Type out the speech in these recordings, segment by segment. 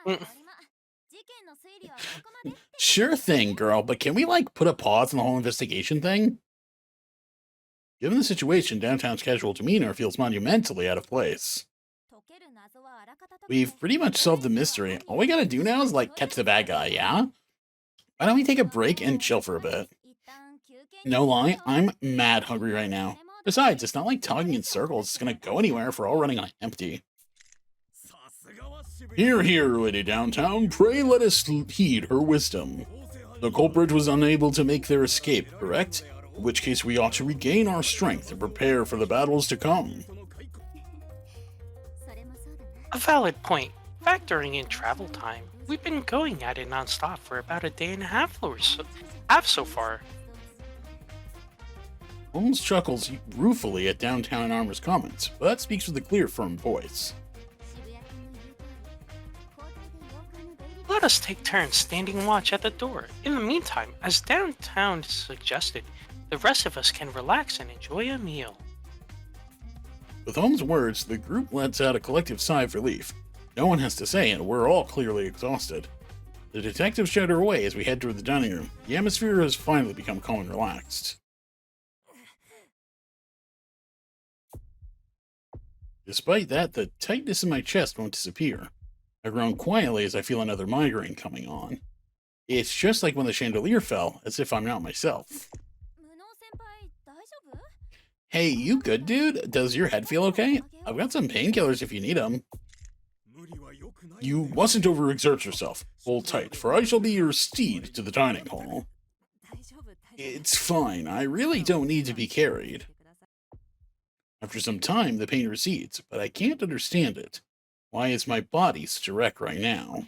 Mm. Sure thing, girl, but can we, like, put a pause on the whole investigation thing? Given the situation, downtown's casual demeanor feels monumentally out of place. We've pretty much solved the mystery. All we gotta do now is, like, catch the bad guy, yeah? Why don't we take a break and chill for a bit? No lie, I'm mad hungry right now. Besides, it's not like talking in circles is gonna go anywhere if we're all running on empty. Here, here, Lady Downtown, pray let us heed her wisdom. The culprit was unable to make their escape, correct? In which case we ought to regain our strength and prepare for the battles to come. A valid point. Factoring in travel time, we've been going at it nonstop for about a day and a half so far. Holmes chuckles ruefully at Downtown Armor's comments, but speaks with a clear, firm voice. Let us take turns standing watch at the door. In the meantime, as downtown suggested, the rest of us can relax and enjoy a meal. With Holmes' words, the group lets out a collective sigh of relief. No one has to say, and we're all clearly exhausted. The detectives chatter away as we head toward the dining room. The atmosphere has finally become calm and relaxed. Despite that, the tightness in my chest won't disappear. I groan quietly as I feel another migraine coming on. It's just like when the chandelier fell, as if I'm not myself. Hey, you good, dude? Does your head feel okay? I've got some painkillers if you need them. You mustn't overexert yourself. Hold tight, for I shall be your steed to the dining hall. It's fine. I really don't need to be carried. After some time, the pain recedes, but I can't understand it. Why is my body such a wreck right now?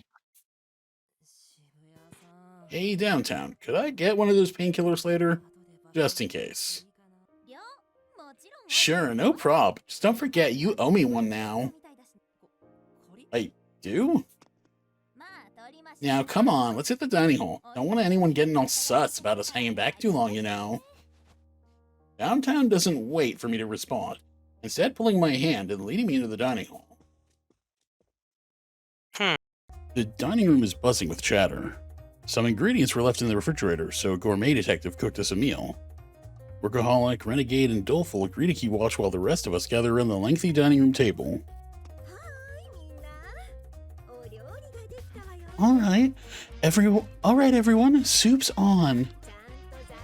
Hey, Downtown, could I get one of those painkillers later? Just in case. Sure, no prob. Just don't forget, you owe me one now. I do? Now, come on, let's hit the dining hall. Don't want anyone getting all sus about us hanging back too long, you know. Downtown doesn't wait for me to respond, instead pulling my hand and leading me into the dining hall. The dining room is buzzing with chatter. Some ingredients were left in the refrigerator, so a gourmet detective cooked us a meal. Workaholic, renegade, and doleful agree to keep watch while the rest of us gather around the lengthy dining room table. Alright, everyone, soup's on.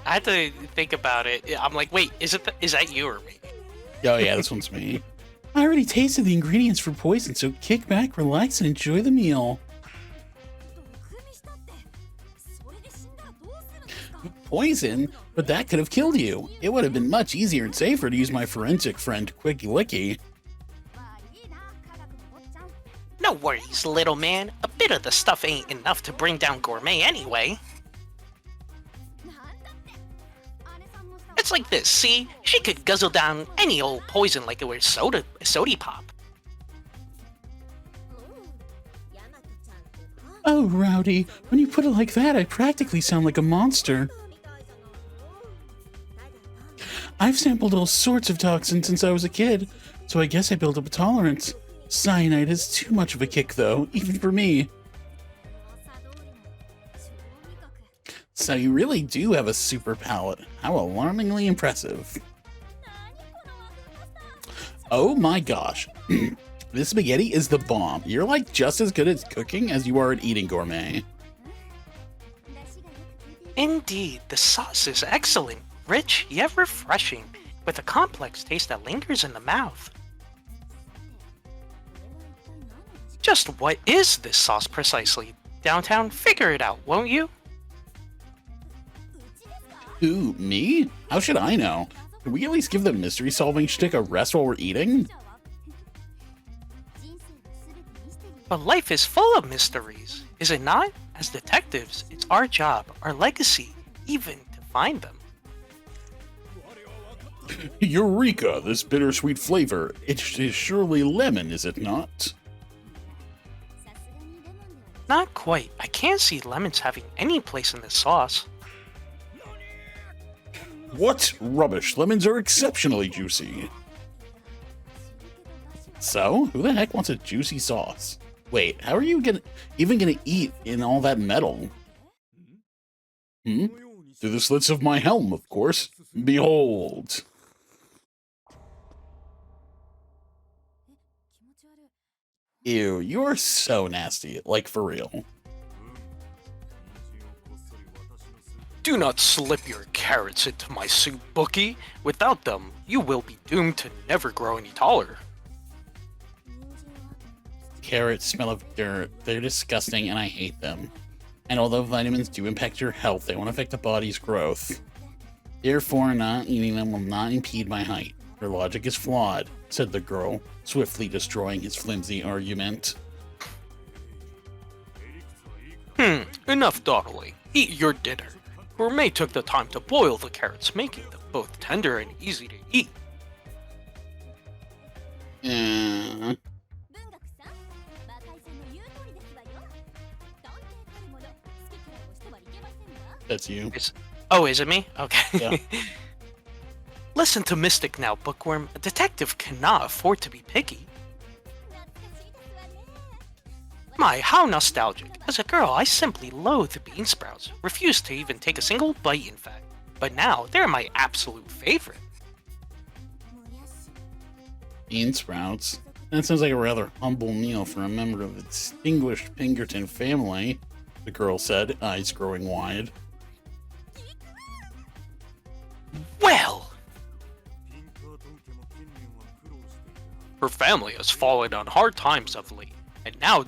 I had to think about it. I'm like, wait, is that you or me? Oh yeah, this one's me. I already tasted the ingredients for poison, so kick back, relax, and enjoy the meal. Poison? But that could have killed you. It would have been much easier and safer to use my forensic friend, Quicky Licky. No worries, little man. A bit of the stuff ain't enough to bring down Gourmet anyway. It's like this, see? She could guzzle down any old poison like it were sody pop. Oh, Rowdy, when you put it like that, I practically sound like a monster. I've sampled all sorts of toxins since I was a kid, so I guess I built up a tolerance. Cyanide is too much of a kick, though, even for me. So you really do have a super palate. How alarmingly impressive. Oh my gosh. This spaghetti is the bomb. You're like just as good at cooking as you are at eating, Gourmet. Indeed, the sauce is excellent, rich yet refreshing, with a complex taste that lingers in the mouth. Just what is this sauce precisely? Downtown, figure it out, won't you? Who, me? How should I know? Can we at least give the mystery-solving shtick a rest while we're eating? But life is full of mysteries, is it not? As detectives, it's our job, our legacy, even to find them. Eureka! This bittersweet flavor. It is surely lemon, is it not? Not quite. I can't see lemons having any place in this sauce. What? Rubbish. Lemons are exceptionally juicy. So, who the heck wants a juicy sauce? Wait, how are you even gonna eat in all that metal? Hmm? Through the slits of my helm, of course. Behold. Ew, you are so nasty. Like, for real. Do not slip your carrots into my soup, Bookie. Without them, you will be doomed to never grow any taller. Carrots smell of dirt. They're disgusting, and I hate them. And although vitamins do impact your health, they won't affect the body's growth. Therefore, not eating them will not impede my height. Your logic is flawed, said the girl, swiftly destroying his flimsy argument. Enough dawdling. Eat your dinner. Gourmet took the time to boil the carrots, making them both tender and easy to eat. That's you. Oh, is it me? Okay. Yeah. Listen to Mystic now, Bookworm. A detective cannot afford to be picky. My, how nostalgic. As a girl, I simply loathed bean sprouts. Refused to even take a single bite, in fact. But now, they're my absolute favorite. Bean sprouts? That sounds like a rather humble meal for a member of the distinguished Pinkerton family, the girl said, eyes growing wide. Well! Her family has fallen on hard times of late, and now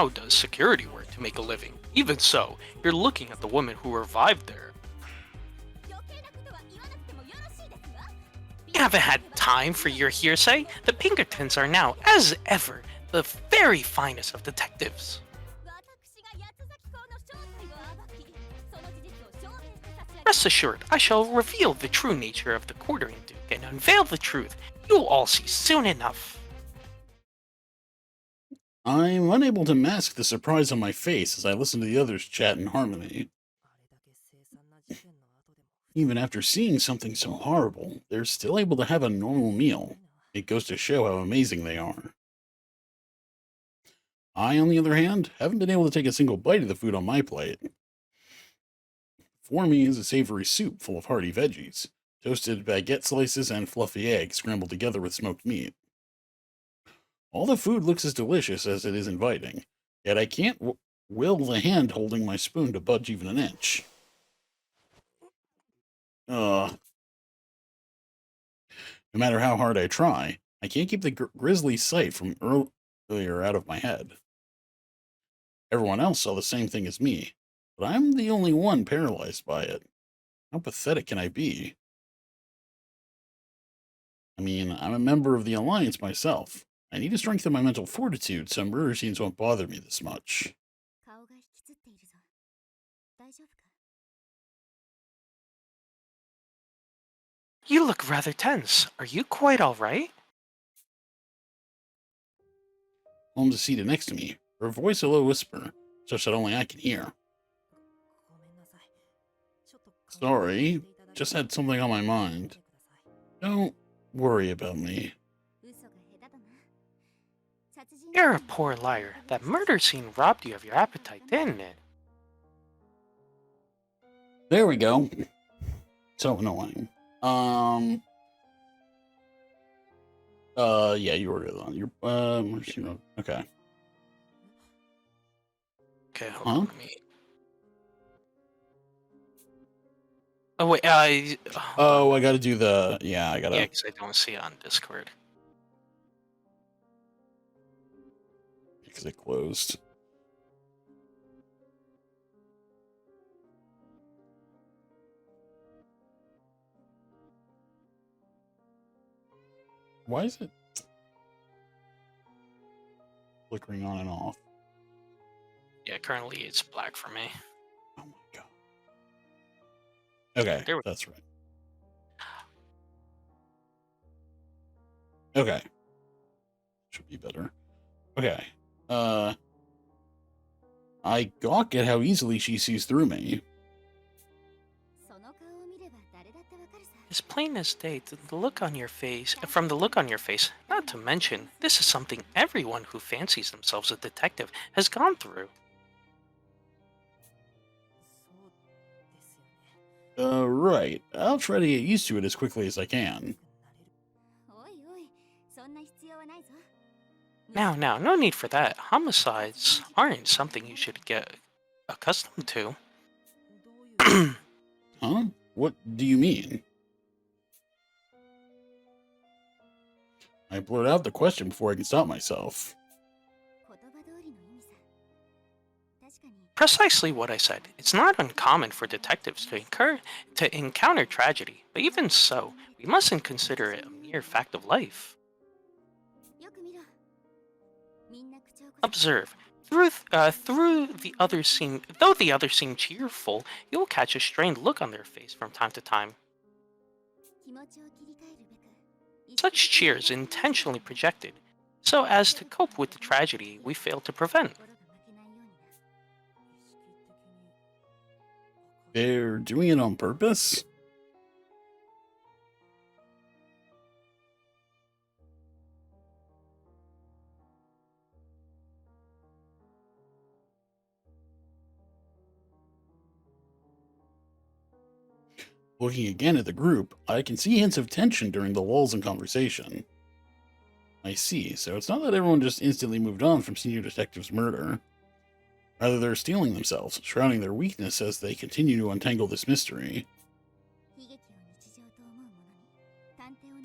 does security work to make a living. Even so, you're looking at the woman who revived there. You haven't had time for your hearsay. The Pinkertons are now, as ever, the very finest of detectives. Rest assured, I shall reveal the true nature of the Quartering Duke and unveil the truth. You'll all see soon enough. I'm unable to mask the surprise on my face as I listen to the others chat in harmony. Even after seeing something so horrible, they're still able to have a normal meal. It goes to show how amazing they are. I, on the other hand, haven't been able to take a single bite of the food on my plate. For me is a savory soup full of hearty veggies, toasted baguette slices, and fluffy eggs scrambled together with smoked meat. All the food looks as delicious as it is inviting, yet I can't will the hand holding my spoon to budge even an inch. No matter how hard I try, I can't keep the grisly sight from earlier out of my head. Everyone else saw the same thing as me, but I'm the only one paralyzed by it. How pathetic can I be? I mean, I'm a member of the Alliance myself. I need to strengthen my mental fortitude so murder scenes won't bother me this much. You look rather tense. Are you quite alright? Holmes is seated next to me, her voice a low whisper, such that only I can hear. Sorry, just had something on my mind. Don't worry about me. You're a poor liar. That murder scene robbed you of your appetite, didn't it? There we go. So annoying. Yeah, you were good on your, okay. Okay, hold on, let me... Oh, wait, I gotta do the, yeah, I gotta... Yeah, because I don't see it on Discord. Because it closed. Why is it flickering on and off? Yeah, currently it's black for me. Oh my god. Okay, that's right. Okay. Should be better. Okay. I gawk at how easily she sees through me. As plain as day, the look on your face, from the look on your face, not to mention, this is something everyone who fancies themselves a detective has gone through. Right. I'll try to get used to it as quickly as I can. Now, no need for that. Homicides aren't something you should get accustomed to. Huh? What do you mean? I blurt out the question before I can stop myself. Precisely what I said. It's not uncommon for detectives to encounter tragedy, but even so, we mustn't consider it a mere fact of life. Observe. Through the others seem, though the others seem cheerful, you will catch a strained look on their face from time to time. Such cheer is intentionally projected, so as to cope with the tragedy we failed to prevent. They're doing it on purpose? Looking again at the group, I can see hints of tension during the lulls in conversation. I see, so it's not that everyone just instantly moved on from Senior Detective's murder. Rather, they're steeling themselves, shrouding their weakness as they continue to untangle this mystery.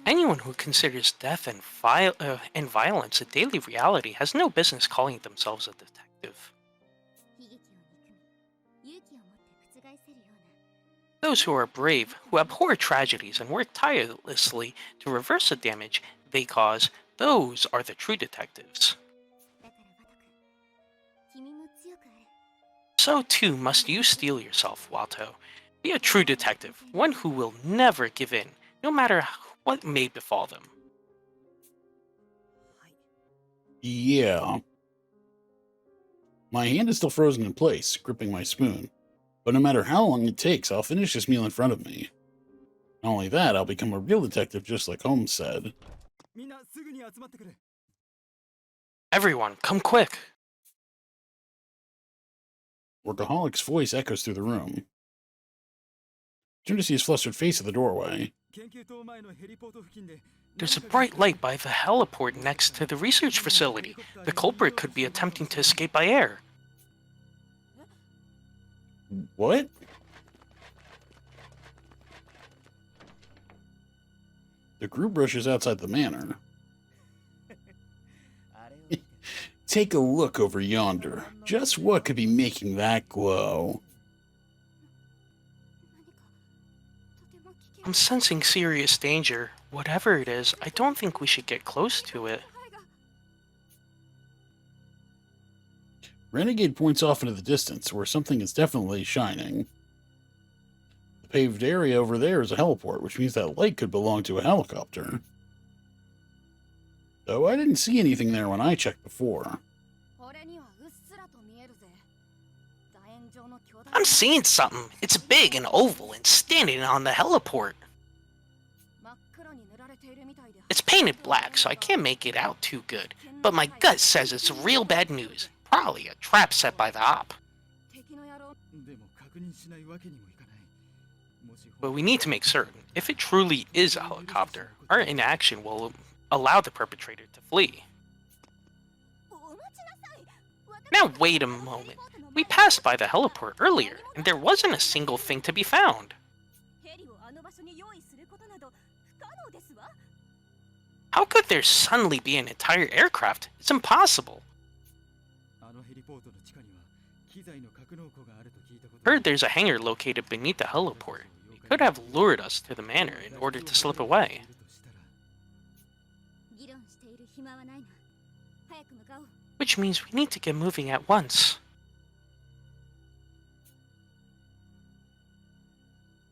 Anyone who considers death and violence a daily reality has no business calling themselves a detective. Those who are brave, who abhor tragedies and work tirelessly to reverse the damage they cause, those are the true detectives. So too must you steel yourself, Watto. Be a true detective, one who will never give in, no matter what may befall them. Yeah. My hand is still frozen in place, gripping my spoon. But no matter how long it takes, I'll finish this meal in front of me. Not only that, I'll become a real detective just like Holmes said. Everyone, come quick! Workaholic's voice echoes through the room. Turn to see his flustered face at the doorway. There's a bright light by the heliport next to the research facility. The culprit could be attempting to escape by air. What? The group rushes outside the manor. Take a look over yonder. Just what could be making that glow? I'm sensing serious danger. Whatever it is, I don't think we should get close to it. Renegade points off into the distance, where something is definitely shining. The paved area over there is a heliport, which means that light could belong to a helicopter. Though I didn't see anything there when I checked before. I'm seeing something. It's big and oval and standing on the heliport. It's painted black, so I can't make it out too good. But my gut says it's real bad news. Probably a trap set by the op. But we need to make certain. If it truly is a helicopter, our inaction will allow the perpetrator to flee. Now wait a moment. We passed by the heliport earlier, and there wasn't a single thing to be found. How could there suddenly be an entire aircraft? It's impossible. Heard there's a hangar located beneath the heliport. It could have lured us to the manor in order to slip away. Which means we need to get moving at once.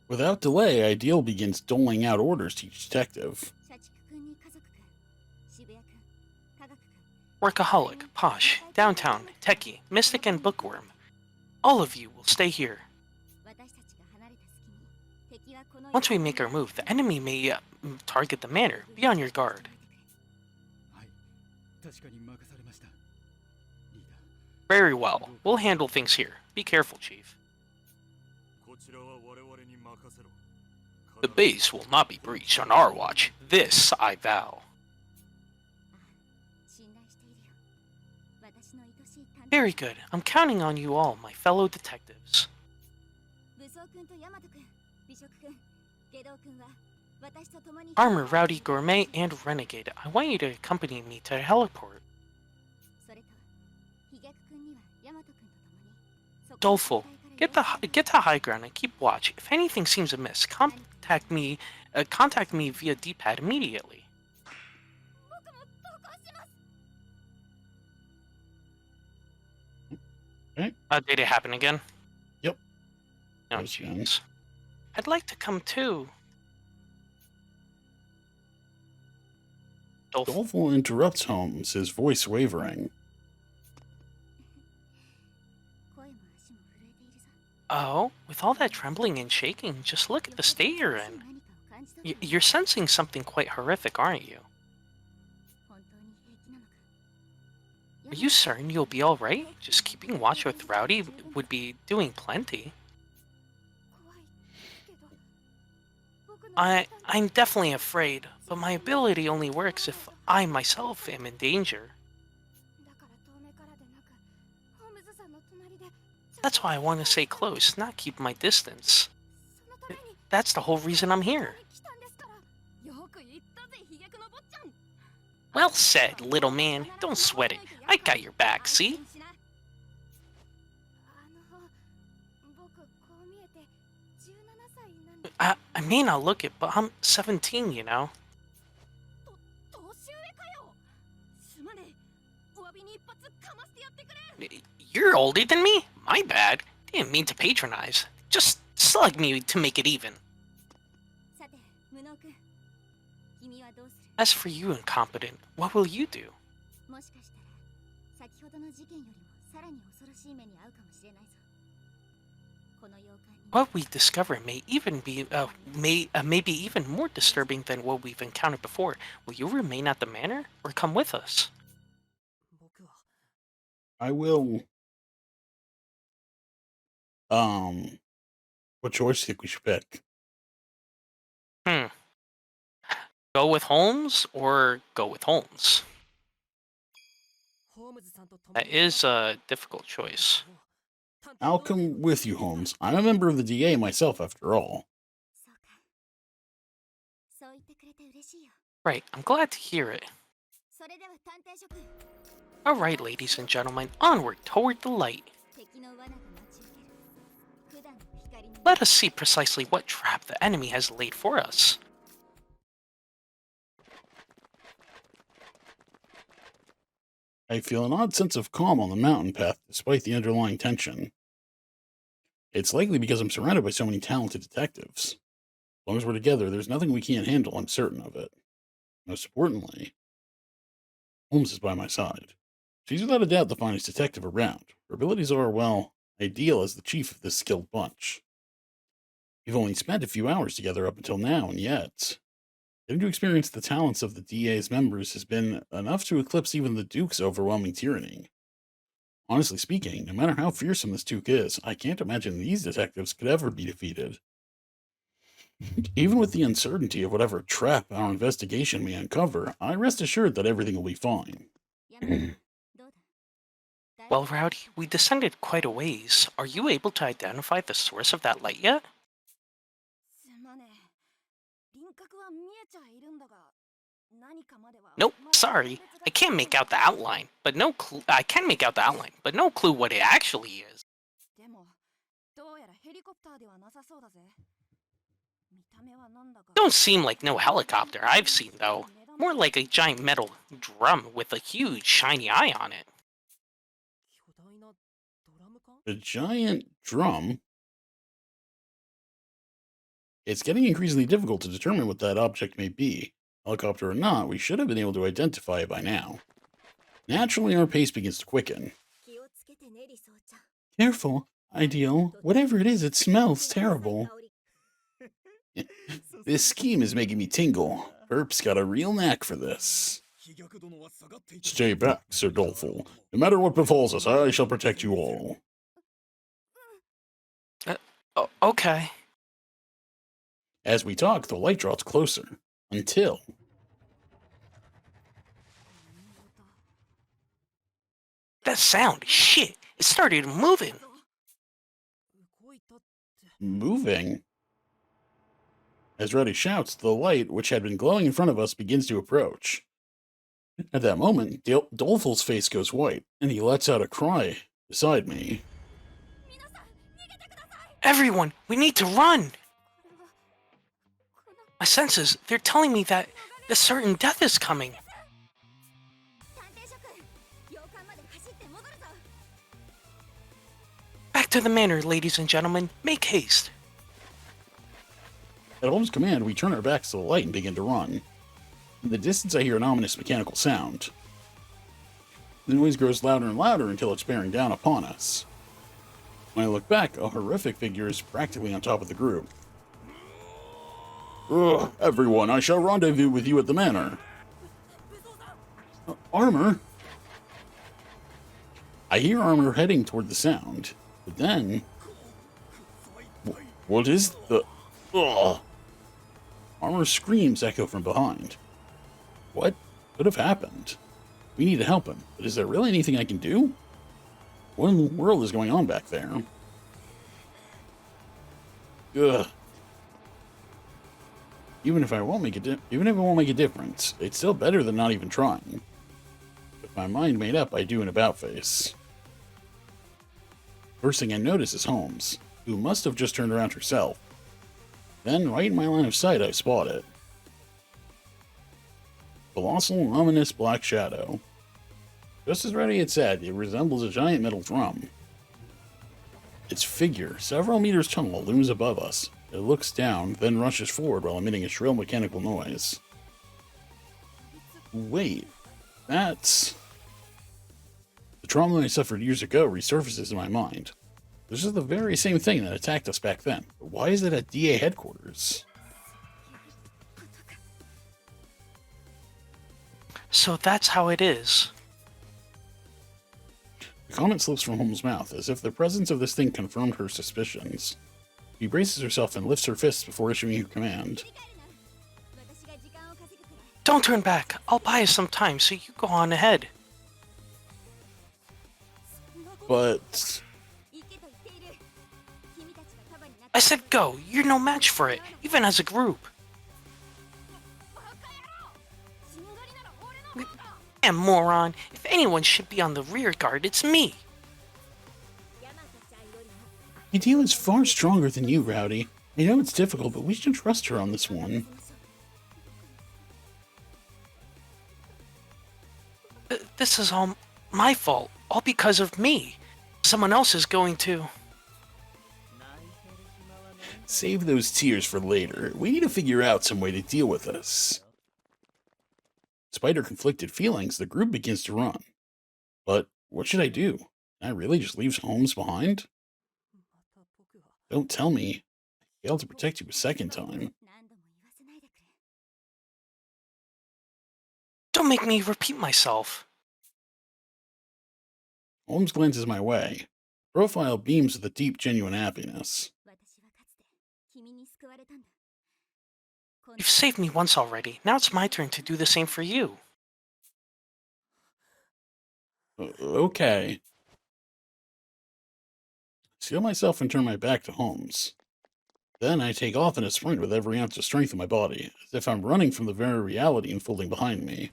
Without delay, Ideal begins doling out orders to each detective. Workaholic, Posh, Downtown, Techie, Mystic, and Bookworm. All of you will stay here. Once we make our move, the enemy may target the manor. Be on your guard. Very well. We'll handle things here. Be careful, Chief. The base will not be breached on our watch. This I vow. Very good. I'm counting on you all, my fellow detectives. Armor, Rowdy, Gourmet, and Renegade, I want you to accompany me to the heliport. Doleful, get to high ground and keep watch. If anything seems amiss, contact me via D-pad immediately. Okay. Did it happen again? Yep. Oh, jeez. I'd like to come too. Doleful interrupts Holmes, his voice wavering. Oh, with all that trembling and shaking, just look at the state you're in. You're sensing something quite horrific, aren't you? Are you certain you'll be alright? Just keeping watch with Rowdy would be doing plenty. I'm definitely afraid, but my ability only works if I myself am in danger. That's why I want to stay close, not keep my distance. That's the whole reason I'm here. Well said, little man. Don't sweat it. I got your back, see? I may not look it, but I'm 17, you know? You're older than me? My bad. Didn't mean to patronize. Just slug me to make it even. As for you, incompetent, what will you do? What we discover may even be may be even more disturbing than what we've encountered before. Will you remain at the manor or come with us? I will. What choice do you think we should pick? Go with Holmes or go with Holmes? That is a difficult choice. I'll come with you, Holmes. I'm a member of the DA myself, after all. Right, I'm glad to hear it. Alright, ladies and gentlemen, onward toward the light. Let us see precisely what trap the enemy has laid for us. I feel an odd sense of calm on the mountain path, despite the underlying tension. It's likely because I'm surrounded by so many talented detectives. As long as we're together, there's nothing we can't handle, I'm certain of it. Most importantly, Holmes is by my side. She's without a doubt the finest detective around. Her abilities are, well, ideal as the chief of this skilled bunch. We've only spent a few hours together up until now, and yet, getting to experience the talents of the DA's members has been enough to eclipse even the Duke's overwhelming tyranny. Honestly speaking, no matter how fearsome this Duke is, I can't imagine these detectives could ever be defeated. Even with the uncertainty of whatever trap our investigation may uncover, I rest assured that everything will be fine. Well, Rowdy, we descended quite a ways. Are you able to identify the source of that light yet? Nope, sorry. I can't make out the outline, but no clue. I can make out the outline, but no clue what it actually is. Don't seem like no helicopter I've seen, though. More like a giant metal drum with a huge shiny eye on it. A giant drum? It's getting increasingly difficult to determine what that object may be. Helicopter or not, we should have been able to identify it by now. Naturally, our pace begins to quicken. Careful, Ideal. Whatever it is, it smells terrible. This scheme is making me tingle. Perp's got a real knack for this. Stay back, Sir Doleful. No matter what befalls us, I shall protect you all. Okay. As we talk, the light draws closer. Until... That sound, shit, it started moving. moving. As Reddy shouts, the light, which had been glowing in front of us, begins to approach. At that moment, Doleful's face goes white, and he lets out a cry beside me. Everyone, we need to run! My senses, they're telling me that a certain death is coming. Back to the manor, ladies and gentlemen. Make haste. At Holmes' command, we turn our backs to the light and begin to run. In the distance, I hear an ominous mechanical sound. The noise grows louder and louder until it's bearing down upon us. When I look back, a horrific figure is practically on top of the group. Ugh, everyone, I shall rendezvous with you at the manor. Armor? I hear Armor heading toward the sound, but then... What is the... Ugh! Armor's screams echo from behind. What could have happened? We need to help him, but is there really anything I can do? What in the world is going on back there? Ugh. Even if it won't make a difference, it's still better than not even trying. With my mind made up, I do an about-face. First thing I notice is Holmes, who must have just turned around herself. Then, right in my line of sight, I spot it. Colossal, ominous black shadow. Just as Reddy had said, it resembles a giant metal drum. Its figure, several meters tall, looms above us. It looks down, then rushes forward while emitting a shrill mechanical noise. Wait, that's... The trauma I suffered years ago resurfaces in my mind. This is the very same thing that attacked us back then. But why is it at DA headquarters? So that's how it is. The comment slips from Holmes' mouth, as if the presence of this thing confirmed her suspicions. She braces herself and lifts her fists before issuing her command. Don't turn back. I'll buy us some time, so you go on ahead. But... I said go. You're no match for it, even as a group. Damn moron. If anyone should be on the rear guard, it's me. Idea is far stronger than you, Rowdy. I know it's difficult, but we should trust her on this one. This is all my fault. All because of me. Someone else is going to... Save those tears for later. We need to figure out some way to deal with this. Despite her conflicted feelings, the group begins to run. But what should I do? Can I really just leave Holmes behind? Don't tell me I failed to protect you a second time. Don't make me repeat myself. Holmes glances my way. Profile beams with a deep, genuine happiness. You've saved me once already. Now it's my turn to do the same for you. Okay. Seal myself and turn my back to Holmes. Then I take off in a sprint with every ounce of strength in my body, as if I'm running from the very reality unfolding behind me.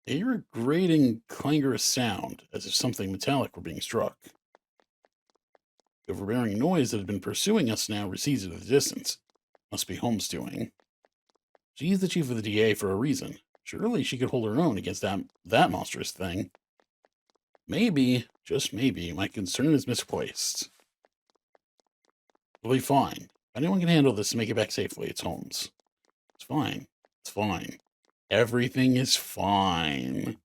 I hear a grating, clangorous sound, as if something metallic were being struck. The overbearing noise that had been pursuing us now recedes into the distance. Must be Holmes' doing. She's the chief of the DA for a reason. Surely she could hold her own against that monstrous thing. Maybe, just maybe, my concern is misplaced. We'll be fine. If anyone can handle this and make it back safely, it's Holmes. It's fine. It's fine. Everything is fine.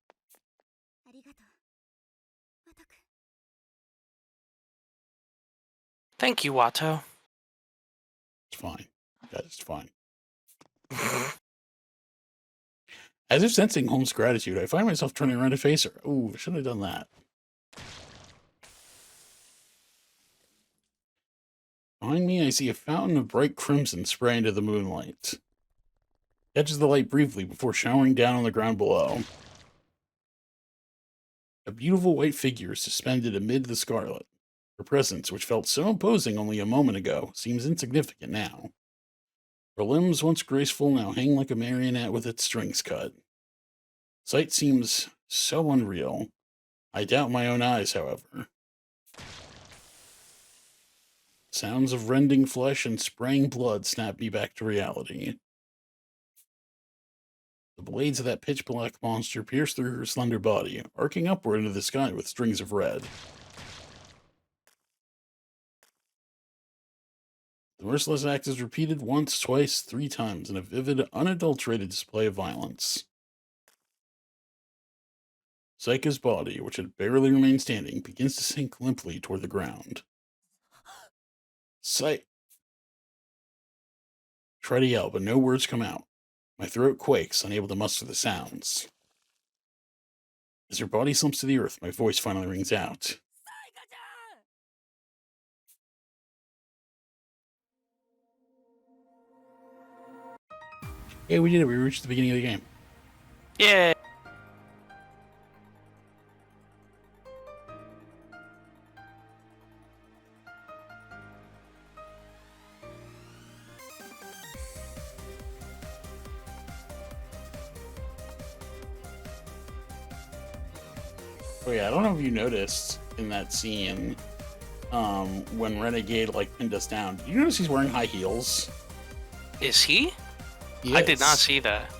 Thank you, Watto. It's fine. That is fine. As if sensing Holmes' gratitude, I find myself turning around to face her. Ooh, I shouldn't have done that. Behind me, I see a fountain of bright crimson spray into the moonlight. Catches the light briefly before showering down on the ground below. A beautiful white figure is suspended amid the scarlet. Her presence, which felt so imposing only a moment ago, seems insignificant now. Her limbs, once graceful, now hang like a marionette with its strings cut. Sight seems so unreal. I doubt my own eyes, however. Sounds of rending flesh and spraying blood snap me back to reality. The blades of that pitch-black monster pierce through her slender body, arcing upward into the sky with strings of red. The merciless act is repeated once, twice, 3 times in a vivid, unadulterated display of violence. Saika's body, which had barely remained standing, begins to sink limply toward the ground. Try to yell, but no words come out. My throat quakes, unable to muster the sounds. As her body slumps to the earth, my voice finally rings out. Hey, we did it. We reached the beginning of the game. Yeah. Oh yeah, I don't know if you noticed in that scene, when Renegade pinned us down. Did you notice he's wearing high heels? Is he? I did not see that.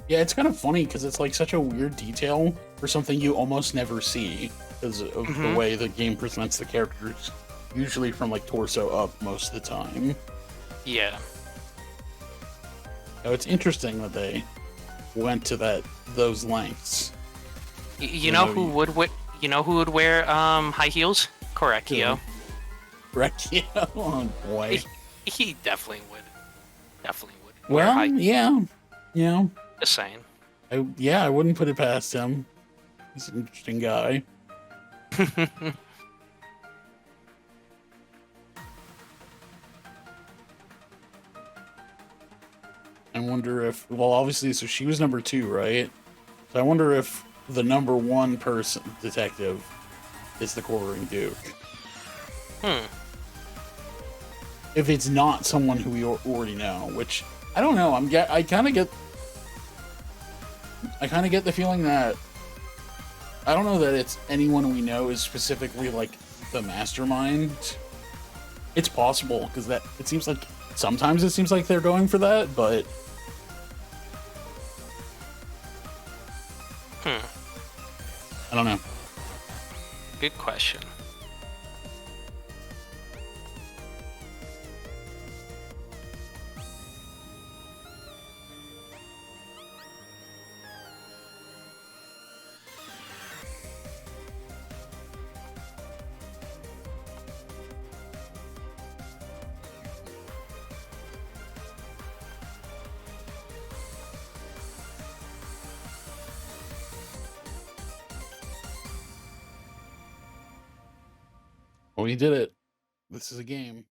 Yeah, it's kind of funny because it's such a weird detail for something you almost never see because of the way the game presents the characters, usually from torso up most of the time. Yeah. So it's interesting that they went to those lengths. You know who would wear high heels? Correcchio. Correcchio? Oh boy. He definitely would. Definitely would. Well, yeah. Just saying. I wouldn't put it past him. He's an interesting guy. I wonder if, obviously, so she was number 2, right? So I wonder if the number 1 detective is the Quartering Duke. If it's not someone who we already know, which I don't know. I kind of get the feeling that I don't know that it's anyone we know is specifically the mastermind. It's possible because it seems like sometimes it seems like they're going for that, but I don't know. Good question. Well, we did it. This is a game.